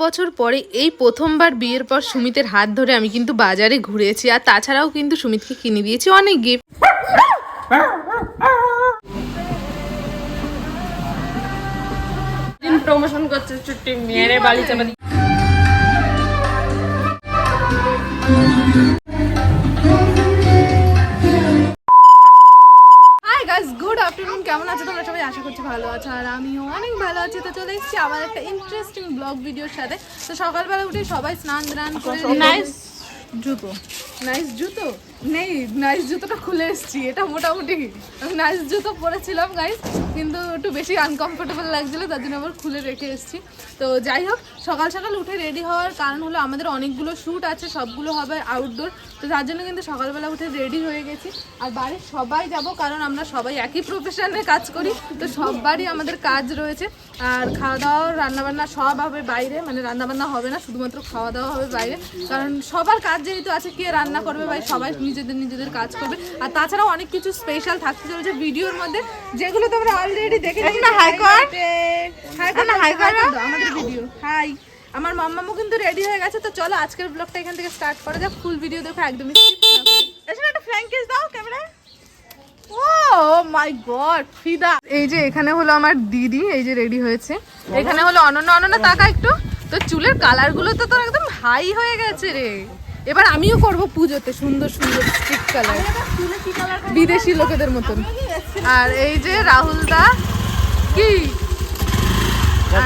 বছর পরে এই প্রথমবার বিয়ের পর সুমিতের হাত ধরে আমি কিন্তু বাজারে ঘুরেছি, আর তাছাড়াও কিন্তু সুমিতকে কিনে দিয়েছি অনেক গিফট। প্রমোশন করছে ছুটি মেরে বাড়ি চাপা দি। গুড আফটারনুন, কেমন আছো তোমরা সবাই? আশা করছি ভালো আছো, আর আমিও অনেক ভালো আছি। তো চলে এসেছি আবার একটা ইন্টারেস্টিং ব্লগ ভিডিওর সাথে। তো সকালবেলা উঠে সবাই স্নান দান করে নাইস জুতো নেই, নাইস জুতোটা খুলে এসেছি। এটা মোটামুটি আমি নাইস জুতো পরেছিলাম গাইস, কিন্তু একটু বেশি আনকমফোর্টেবল লাগছিলো, তার জন্য আবার খুলে রেখে এসেছি। তো যাই হোক, সকাল সকাল উঠে রেডি হওয়ার কারণ হলো আমাদের অনেকগুলো শ্যুট আছে, সবগুলো হবে আউটডোর। তো তার জন্য কিন্তু সকালবেলা উঠে রেডি হয়ে গেছি। আর বাড়ির সবাই যাব, কারণ আমরা সবাই একই প্রফেশনে কাজ করি, তো সববারই আমাদের কাজ রয়েছে। আর খাওয়া দাওয়া রান্নাবান্না সব হবে বাইরে, মানে রান্নাবান্না হবে না, শুধুমাত্র খাওয়া দাওয়া হবে বাইরে, কারণ সবার কাজ যেহেতু আছে, কে রান্না করবে ভাই, সবাই নিজেদের কাজ করবে। আর তাছাড়াও অনেক কিছু স্পেশাল থাকতে চলেছে ভিডিওর মধ্যে, যেগুলো তোমরা অলরেডি দেখে আমাদের ভিডিও। হাই, আমার মাম্মামও কিন্তু রেডি হয়ে গেছে। তো চলো আজকের ব্লগটা এখান থেকে স্টার্ট করা যাক। ফুল ভিডিও দেখো, একদমই একটা ফ্র্যাঙ্কিস দাও ক্যামেরায়। ও মাই গড, ফিদা। এই যে এখানে হলো আমার দিদি, এই যে রেডি হয়েছে। এখানে হলো অনন্যা তাকা একটু। তো চুলের কালার গুলো তো তোর একদম হাই হয়ে গেছে রে। এবার আমিও করব পুজোতে সুন্দর সুন্দর স্টিক কালার, বিদেশি লোকেদের মতন। আর এই যে রাহুল দা, কি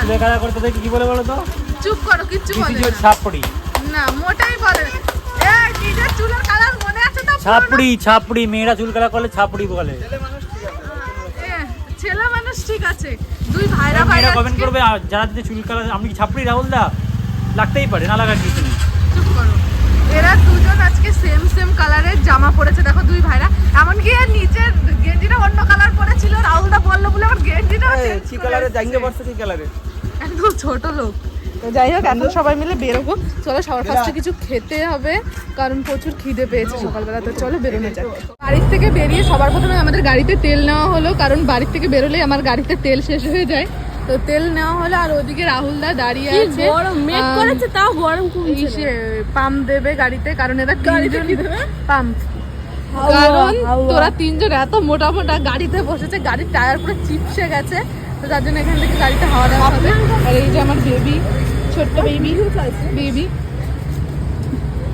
চুলের কালার করতে দেখি কি বলে বলো তো? চুপ করো, কিচ্ছু বলে না। ছাপড়ি না, মোটাই বলে না। এই নিজের চুলের কালার মনে আছে তো? ছাপড়ি মেয়েরা চুল কালার করলে ছাপড়ি বলে। ছেলে মানুষ ঠিক আছে, দুই ভাইরা কমেন্ট করবে যারা যদি চুল কালার, আমি কি ছাপড়ি রাহুল দা? লাগতেই পারে, না লাগার কিছু নেই। চুপ করো। এরা দুজন আজকে সেম কালারের জামা পরেছে, দেখো দুই ভাইরা। এমনকি এর নিচের গেঞ্জিটা অন্য কালার পরেছিল, রাহুল দা বললো বলে আমার গেঞ্জিটা কি কালারে জাঙ্গে বসছে, কি কালারে? একদম ছোট লোক। তো যাই হোক, এখন সবাই মিলে বেরোবো। চলো সবার ফার্স্টে কিছু খেতে হবে, কারণ প্রচুর খিদে পেয়েছে সকালবেলা। তো চলো বেরোনো যাক। বাড়ির থেকে বেরিয়ে সবার প্রথমে আমাদের গাড়িতে তেল নেওয়া হলো, কারণ বাড়ির থেকে বেরোলেই আমার গাড়িতে তেল শেষ হয়ে যায়। তো তেল নেওয়া হলো, আর ওদিকে রাহুল দা দাঁড়িয়ে আছে, মেক করেছে, তাও গরম পাম্প দেবে গাড়িতে, কারণ এরা তিনজন পাম্প। কারণ তোরা তিনজন এত মোটা গাড়িতে বসেছে, গাড়ির টায়ার পুরো চিপসে গেছে। তো তার জন্য এখান থেকে গাড়িতে হাওয়া দেওয়া হবে। আর এই যে আমার বেবি, ছোট্ট বেবি।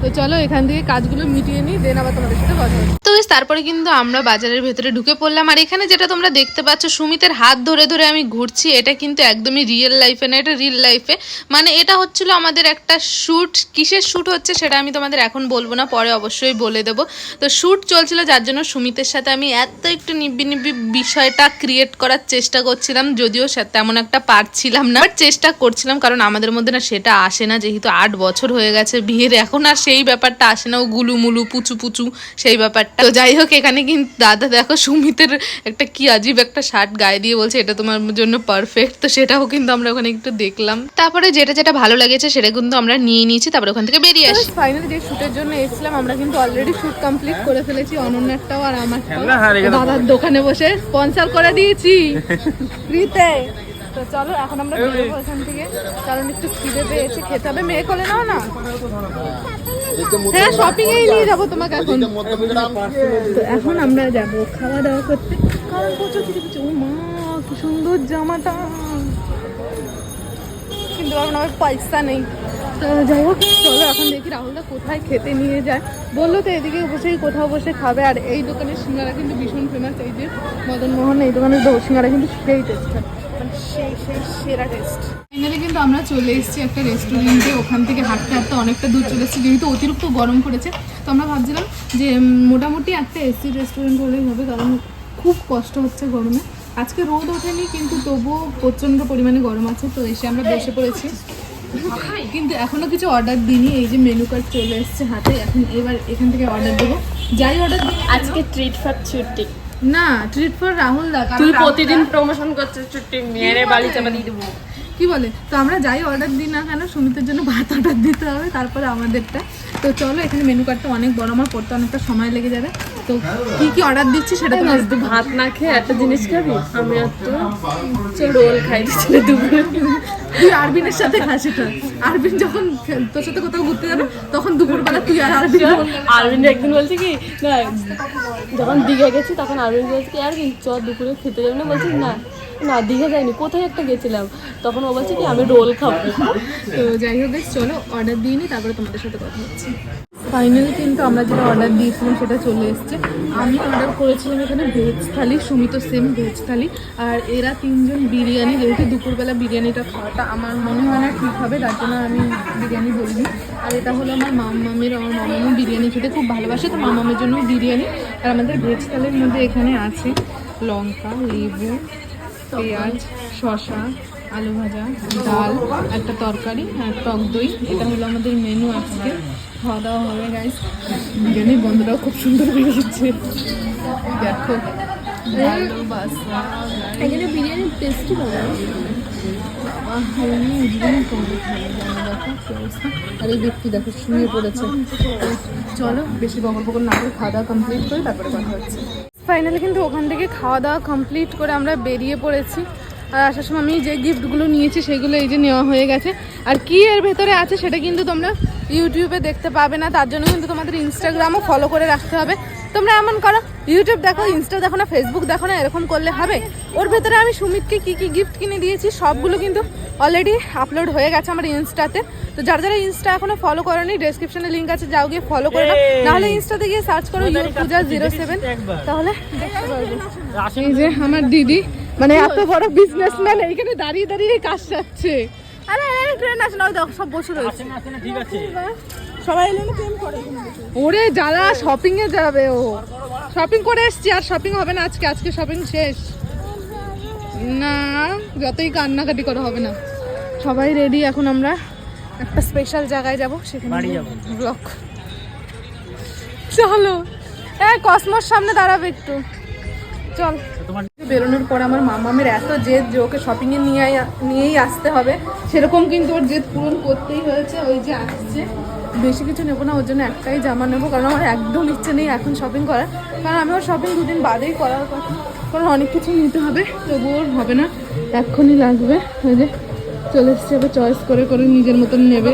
তো চলো এখান থেকে কাজগুলো মিটিয়ে নিই, দেন আবার তোমাদের সাথে কথা হবে। তো তারপরে কিন্তু আমরা বাজারের ভেতরে ঢুকে পড়লাম। আর এখানে যেটা তোমরা দেখতে পাচ্ছ, সুমিতের হাত ধরে ধরে আমি ঘুরছি, এটা কিন্তু একদমই রিয়েল লাইফে না, এটা রিয়েল লাইফে। মানে এটা হচ্ছিল আমাদের একটা শ্যুট। কিসের শ্যুট হচ্ছে সেটা আমি তোমাদের এখন বলবো না, পরে অবশ্যই বলে দেবো। তো শ্যুট চলছিল, যার জন্য সুমিতের সাথে আমি এত একটু নিব্বি বিষয়টা ক্রিয়েট করার চেষ্টা করছিলাম, যদিও তেমন একটা পারছিলাম না, বাট চেষ্টা করছিলাম, কারণ আমাদের মধ্যে না সেটা আসে না, যেহেতু 8 বছর হয়ে গেছে বিয়ের, এখন আর সেই ব্যাপারটা আসে না, ও গুলুমুলু পুচু সেই ব্যাপারটা। তো যাই হোক, এখানে কিন্তু দাদা দেখো সুমিতের একটা কি আজীব একটা শার্ট গায়ে দিয়ে বলছে এটা তোমার জন্য পারফেক্ট। তো সেটাও কিন্তু আমরা ওখানে একটু দেখলাম, তারপরে যেটা ভালো লেগেছে সেটা কিন্তু আমরা নিয়ে নিয়েছি, তারপরে ওখান থেকে বেরিয়ে আসি। ফাইনালি যে শুটের জন্য এসেছিলাম, আমরা কিন্তু অলরেডি শুট কমপ্লিট করে ফেলেছি, অনন্যাটাও আর আমারটাও। দাদার দোকানে বসে স্পন্সর করে দিয়েছি ফ্রিতে। তো চলো এখন আমরা বেরোবো এখান থেকে, কারণ একটু খিদে পেয়েছে, খেতে হবে। মেয়ে কোলে নাও না। হ্যাঁ, শপিং এই নিয়ে যাবো তোমাকে এখন। তো এখন আমরা যাবো খাওয়া দাওয়া করতে, কারণ প্রচুর খিদে পেয়েছে। ও মা, কি সুন্দর জামাটা, কিন্তু এখন আমার পয়সা নেই। তো যাই হোক, চলো এখন দেখি রাহুলদা কোথায় খেতে নিয়ে যায়। বললো তো এদিকে বসেই কোথাও বসে খাবে। আর এই দোকানের সিঙ্গারা কিন্তু ভীষণ ফেমাস, এই যে মদন মোহন, এই দোকানের সিঙ্গারা কিন্তু সেই টেস্ট হয়, মানে সেই সেরা টেস্ট। ফাইনালি কিন্তু আমরা চলে এসেছি একটা রেস্টুরেন্টে, ওখান থেকে হাঁটতে অনেকটা দূর চলে এসেছি, যেহেতু অতিরিক্ত গরম পড়েছে। তো আমরা ভাবছিলাম যে মোটামুটি একটা এসি রেস্টুরেন্ট হলেই হবে, কারণ খুব কষ্ট হচ্ছে গরমে। আজকে রোদ ওঠেনি, কিন্তু তবুও প্রচণ্ড পরিমাণে গরম আছে। তো এসে আমরা বসে পড়েছি, কিন্তু এখনো কিছু অর্ডার দিইনি। এই যে মেনু কার্ড চলে এসছে হাতে, এখন এবার এখান থেকে অর্ডার দেবো। যাই অর্ডার দিই, আজকে ট্রিট ফর ছুটি না, ট্রিট ফর রাহুল দা। তুই প্রতিদিন প্রমোশন করছিস ছুটি মেরে বাড়ি চাপা দিয়ে দেবো। কি বলে, তো আমরা যাই অর্ডার দিই না কেন সুমিতের জন্য ভাত অর্ডার দিতে হবে, তারপরে আমাদেরটা। তো চলো, এখানে মেনু কার্ডটা অনেক বড়, আমার করতে অনেকটা সময় লেগে যাবে। তো কি কি অর্ডার দিচ্ছি সেটা তো তুই ভাত না খেয়ে একটা জিনিস খাবি, আমি তো রোল খাই দিচ্ছি দুপুরে। তুই আরবিনের সাথে খাস এটা। আরবিন যখন তোর সাথে কোথাও ঘুরতে যাবে তখন দুপুরবেলা তুই আর আরবিন। আরবিন একদিন বলছে কি না, যখন দীঘা গেছি তখন আরবিন বলছে কি আর কি চ দুপুরে খেতে যাবি না, বলছি না না দীঘা যাইনি, কোথায় একটা গেছিলাম, তখন ও বলছে কি আমি রোল খাবো। তো যাই হোক চলো অর্ডার দিয়ে নিই, তারপরে তোমাদের সাথে কথা হচ্ছে। ফাইনালি কিন্তু আমরা যেটা অর্ডার দিয়েছিলাম সেটা চলে এসছে। আমি অর্ডার করেছিলাম এখানে ভেজ থালি, সুমিত সেম ভেজ থালি, আর এরা তিনজন বিরিয়ানি। যেহেতু দুপুরবেলা বিরিয়ানিটা খাওয়াটা আমার মনে হয় না ঠিক হবে, তার জন্য আমি বিরিয়ানি বলিনি। আর এটা হলো আমার মামামের, আমার মামামও বিরিয়ানি খেতে খুব ভালোবাসে, তো মামামের জন্য বিরিয়ানি। আর আমাদের ভেজ থালির মধ্যে এখানে আছে লঙ্কা, লেবু, পেঁয়াজ, শসা, আলু ভাজা, ডাল, একটা তরকারি আর টক দই। এটা হলো আমাদের মেনু আজকে। খাওয়া দাওয়া হবে গাইস। বিরিয়ানির গন্ধটাও খুব সুন্দর বেরিয়েছে, দেখো। এখানে বিরিয়ানির টেস্টই ভালো। আর এই ব্যক্তি দেখো শুয়ে পড়েছে। চলো বেশি বকর বকর না করে খাওয়া দাওয়া কমপ্লিট করে তারপরে কথা হচ্ছে। ফাইনালি কিন্তু ওখান থেকে খাওয়া দাওয়া কমপ্লিট করে আমরা বেরিয়ে পড়েছি। আর আসার সময় আমি যে গিফটগুলো নিয়েছি সেগুলো এই যে নেওয়া হয়ে গেছে। আর কি এর ভেতরে আছে সেটা কিন্তু তোমরা ইউটিউবে দেখতে পাবে না, তার জন্য কিন্তু তোমাদের ইনস্টাগ্রামও ফলো করে রাখতে হবে। তোমরা এমন করো, ইউটিউব দেখো, ইনস্টা দেখো না, ফেসবুক দেখো না, এরকম করলে হবে? ওর ভেতরে আমি সুমিতকে কী কী গিফট কিনে দিয়েছি সবগুলো কিন্তু অলরেডি আপলোড হয়ে গেছে আমার ইনস্টাতে। তো যারা যারা ইনস্টা এখনো ফলো করোনি, ডেসক্রিপশনে লিঙ্ক আছে, যাও গিয়ে ফলো করে নাও। নাহলে ইনস্টাতে গিয়ে সার্চ করো পূজা07, তাহলে দেখতে পারবে। এই যে আমার দিদি, মানে এত বড় বিজনেসম্যান, এইখানে দাঁড়িয়ে দাঁড়িয়ে কাজ চাচ্ছে। আরে ট্রেন আসে না, দেখো সব বসে রয়েছে। ঠিক আছে, সবাই এলো না প্রেম করে। ওরে যারা শপিং এ যাবে, ও শপিং করে এসছি, আর শপিং হবে না আজকে, আজকে শপিং শেষ। না যতই কান্নাকাটি করা হবে না। সবাই রেডি, এখন আমরা একটা স্পেশাল জায়গায় যাব, সেখানে বাড়ি যাবো। ব্লগ। চলো কসমোস সামনে দাঁড়াবে একটু, চল। তোমার বেরোনোর পর আমার মামামের এত জেদ যে ওকে শপিং এ নিয়েই আসতে হবে, সেরকম কিন্তু ওর জেদ পূরণ করতেই হয়েছে। ওই যে আসছে, বেশি কিছু নেবো না, ওর জন্য একটাই জামা নেবো, কারণ আমার একদম ইচ্ছে নেই এখন শপিং করার। কারণ আমি ওর শপিং দুদিন বাদেই করার কথা, কারণ অনেক কিছু নিতে হবে, তবুও ওর হবে না, এক্ষুনি লাগবে। ওই যে চলে এসছে, এবার চয়েস করে করে নিজের মতন নেবে।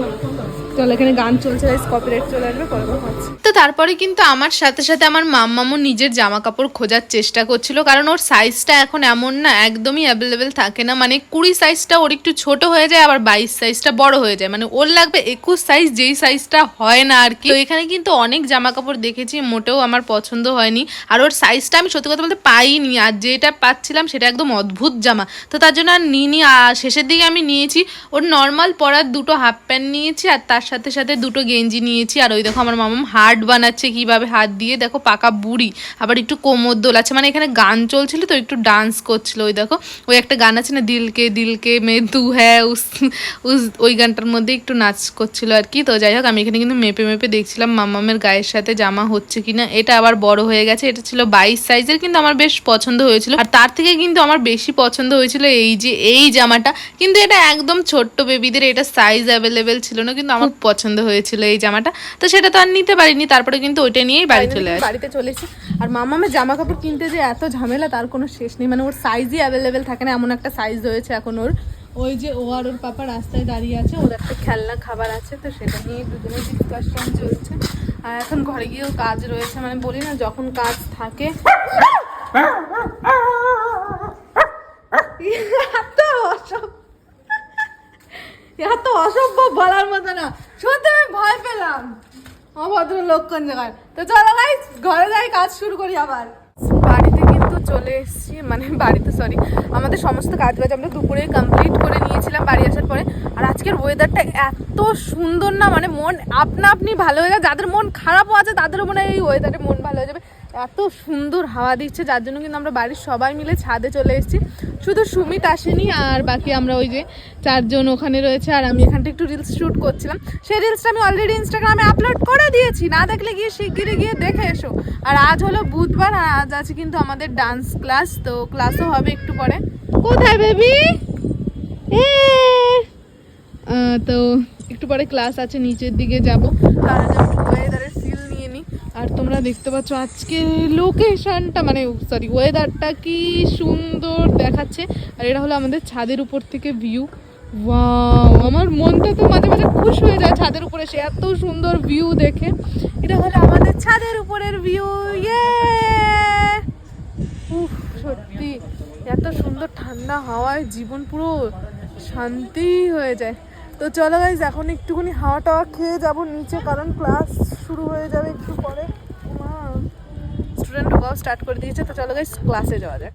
চল, এখানে গান চলছে, কপিরাইট চলে আসবে, পরে কথা হচ্ছে। তো তারপরে কিন্তু আমার সাথে সাথে আমার মাম্মামও নিজের জামা কাপড় খোঁজার চেষ্টা করছিল, কারণ ওর সাইজটা এখন এমন না, একদমই অ্যাভেলেবেল থাকে না। মানে 20 সাইজটা ওর একটু ছোট হয়ে যায়, আবার 22 সাইজটা বড় হয়ে যায়, মানে ওর লাগবে 21 সাইজ, যেই সাইজটা হয় না আর কি। তো এখানে কিন্তু অনেক জামা কাপড় দেখেছি, মোটেও আমার পছন্দ হয়নি। আর ওর সাইজটা আমি সত্যি কথা বলতে পাইনি, আর যেটা পাচ্ছিলাম সেটা একদম অদ্ভুত জামা, তো তার জন্য আর নিইনি। শেষের দিকে আমি নিয়েছি ওর নর্মাল পরার দুটো হাফ প্যান্ট নিয়েছি, আর তার সাথে সাথে দুটো গেঞ্জি নিয়েছি। আর ওই দেখো আমার মামাম হার্ট বানাচ্ছে কিভাবে হাত দিয়ে, দেখো পাকা বুড়ি, আবার একটু কোমর দোলাচ্ছে, মানে এখানে গান চলছিল তো একটু ডান্স করছিল। ওই দেখো ওই একটা গান আছে না, দিলকে দিলকে মে তু হ্যাঁ উস, ওই গানটার মধ্যে একটু নাচ করছিল আর কি। তো যাই হোক আমি এখানে কিন্তু মেপে মেপে দেখছিলাম মামামের গায়ের সাথে জামা হচ্ছে কিনা। এটা আবার বড় হয়ে গেছে, এটা ছিল 22 সাইজের, কিন্তু আমার বেশ পছন্দ হয়েছিল। আর তার থেকে কিন্তু আমার বেশি পছন্দ হয়েছিল এই যে এই জামাটা, কিন্তু এটা একদম ছোট্ট বেবিদের, এটা সাইজ অ্যাভেলেবেল ছিল না, কিন্তু আমার পছন্দ হয়েছিল এই জামাটা, তো সেটা তো আর নিতে পারিনি। তারপরে কিন্তু ওইটা নিয়েই বাড়ি চলে আসি। বাড়িতে চলেছি। আর মামামের জামা কাপড় কিনতে যে এত ঝামেলা তার কোনো শেষ নেই, মানে ওর সাইজই অ্যাভেলেবেল থাকে না, এমন একটা সাইজ রয়েছে এখন ওর। ওই যে ও আর ওর পাপা রাস্তায় দাঁড়িয়ে আছে, ওর একটা খেলনা খাবার আছে, তো সেটা নিয়ে দুজনে ডিসকাশন চলছে। আর এখন ঘরে গিয়েও কাজ রয়েছে, মানে বলি না যখন কাজ থাকে এত অসভ্য বলার মতো না, শুনতে আমি ভয় পেলাম। অভদ্র লোক কোন জায়গায়। তো চলো গাইস ঘরে যাই, কাজ শুরু করি আবার। বাড়িতে কিন্তু চলে এসেছি, মানে বাড়িতে সরি, আমাদের সমস্ত কাজ বাজ আমরা দুপুরে কমপ্লিট করে নিয়েছিলাম বাড়ি আসার পরে। আর আজকের ওয়েদারটা এত সুন্দর না, মানে মন আপনা আপনি ভালো হয়ে যায়। যাদের মন খারাপও আছে তাদেরও মনে হয় এই ওয়েদারে মন ভালো হয়ে যাবে, এত সুন্দর হাওয়া দিচ্ছে। যার জন্য কিন্তু আমরা বাড়ির সবাই মিলে ছাদে চলে এসেছি, শুধু সুমিত আসেনি, আর বাকি আমরা ওই যে 4 জন ওখানে রয়েছে। আর আমি এখানটা একটু রিলস শ্যুট করছিলাম, সেই রিলসটা আমি অলরেডি ইনস্টাগ্রামে আপলোড করে দিয়েছি, না দেখলে গিয়ে শিগগিরই গিয়ে দেখে এসো। আর আজ হলো বুধবার, আর আজ আছে কিন্তু আমাদের ডান্স ক্লাস, তো ক্লাসও হবে একটু পরে। কোথায় বেবি? তো একটু পরে ক্লাস আছে, নিচের দিকে যাব, তার আগে একটু ওয়েদারের ফিল নিয়ে নিই। আর তোমরা দেখতে পাচ্ছ আজকে লোকেশনটা মানে সরি ওয়েদারটা কি সুন্দর দেখাচ্ছে। আর এটা হলো আমাদের ছাদের উপর থেকে ভিউ। ওয়াও, আমার মনটা তো মাঝে মাঝে খুশ হয়ে যায় ছাদের উপরে সে এত সুন্দর ভিউ দেখে। এটা হলো আমাদের ছাদের উপরের ভিউ। ইয়ে উফ, সত্যি এত সুন্দর ঠান্ডা হাওয়ায় জীবন পুরো শান্তি হয়ে যায়। তো চলো গাইজ এখন একটুখানি হাওয়া টাওয়া খেয়ে যাবো নিচে, কারণ ক্লাস শুরু হয়ে যাবে একটু পরে। স্টুডেন্ট ঢোকাও স্টার্ট করে দিয়েছে। তো চলো গাইজ ক্লাসে যাওয়া যাক।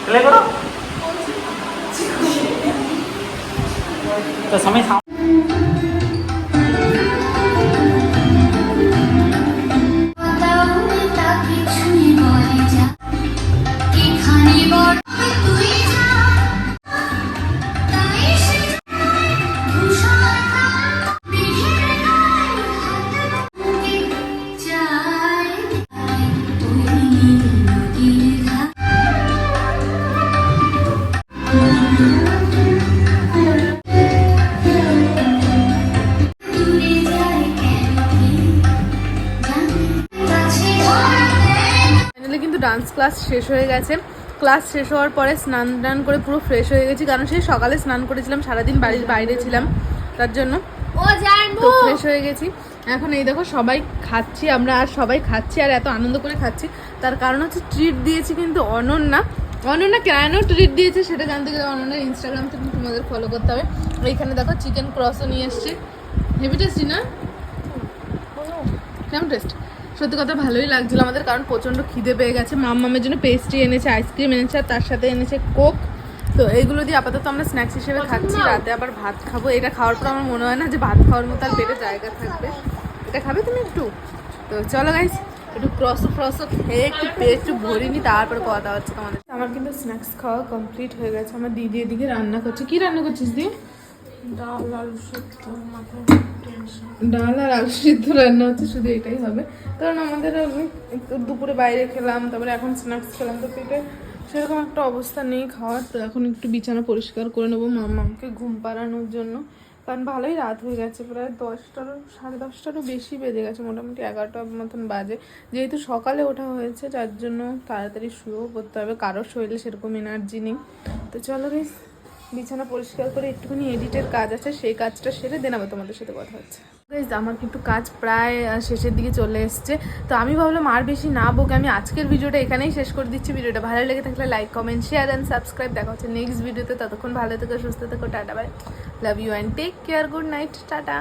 প্লে করো তো সময় ফাইনালি কিন্তু ডান্স ক্লাস শেষ হয়ে গেছে। ক্লাস শেষ হওয়ার পরে স্নান টান করে পুরো ফ্রেশ হয়ে গেছি, কারণ সেই সকালে স্নান করেছিলাম, সারাদিন বাড়ির বাইরে ছিলাম, তার জন্য তো ফ্রেশ হয়ে গেছি। এখন এই দেখো সবাই খাচ্ছি, আমরা আর সবাই খাচ্ছি আর এত আনন্দ করে খাচ্ছি। তার কারণ হচ্ছে ট্রিট দিয়েছি কিন্তু অনন্যা কেন ট্রিট দিয়েছে সেটা জানতে গেলে অনন্যার ইনস্টাগ্রাম থেকে তোমাদের ফলো করতে হবে। এইখানে দেখো চিকেন ক্রসও নিয়ে এসছে, হেভি টেস্টি না? কেমন টেস্ট? সত্যি কথা ভালোই লাগছিল আমাদের, কারণ প্রচণ্ড খিদে পেয়ে গেছে। মামের জন্য পেস্ট্রি এনেছে, আইসক্রিম এনেছে, আর তার সাথে এনেছে কোক। তো এইগুলো দিয়ে আপাতত আমরা স্ন্যাক্স হিসেবে খাচ্ছি। রাতে আবার ভাত খাবো। এটা খাওয়ার পর আমার মনে হয় না যে ভাত খাওয়ার মতো আর পেটে জায়গা থাকবে। এটা খাবে তুমি একটু? তো চলো গাইস একটু ক্রসো খেয়ে একটু পেট একটু ভরিনি, তারপর কথা হচ্ছে তোমাদের। আমার কিন্তু স্ন্যাক্স খাওয়া কমপ্লিট হয়ে গেছে। আমার দিদি এদিকে রান্না করছে। কি রান্না করছিস দি? ডাল আর আলু সিদ্ধ রান্না হচ্ছে, শুধু এটাই হবে। কারণ আমাদের একটু দুপুরে বাইরে খেলাম, তারপরে এখন স্ন্যাক্স খেলাম, তো পেটে সেরকম একটা অবস্থা নেই খাওয়ার। তো এখন একটু বিছানা পরিষ্কার করে নেবো মামাকে ঘুম পাড়ানোর জন্য, কারণ ভালোই রাত হয়ে গেছে, প্রায় 10টারও 10:30টারও বেশি বেজে গেছে, মোটামুটি 11টার মতন বাজে। যেহেতু সকালে ওঠা হয়েছে যার জন্য তাড়াতাড়ি শুয়েও পড়তে হবে, কারোর শরীরে সেরকম এনার্জি নেই। তো চলো বেশ বিছানা পরিষ্কার করে একটুখানি এডিটের কাজ আছে, সেই কাজটা সেরে দেন আবার তোমাদের সাথে কথা হচ্ছে। আমার কিন্তু কাজ প্রায় শেষের দিকে চলে এসছে। তো আমি ভাবলাম আর বেশি না বকে আমি আজকের ভিডিওটা এখানেই শেষ করে দিচ্ছি। ভিডিওটা ভালো লেগে থাকলে like comment share and subscribe. দেখা হচ্ছে নেক্সট ভিডিওতে। ততক্ষণ ভালো থেকো, সুস্থ থেকো, tata bye, love you and take care, good night, tata.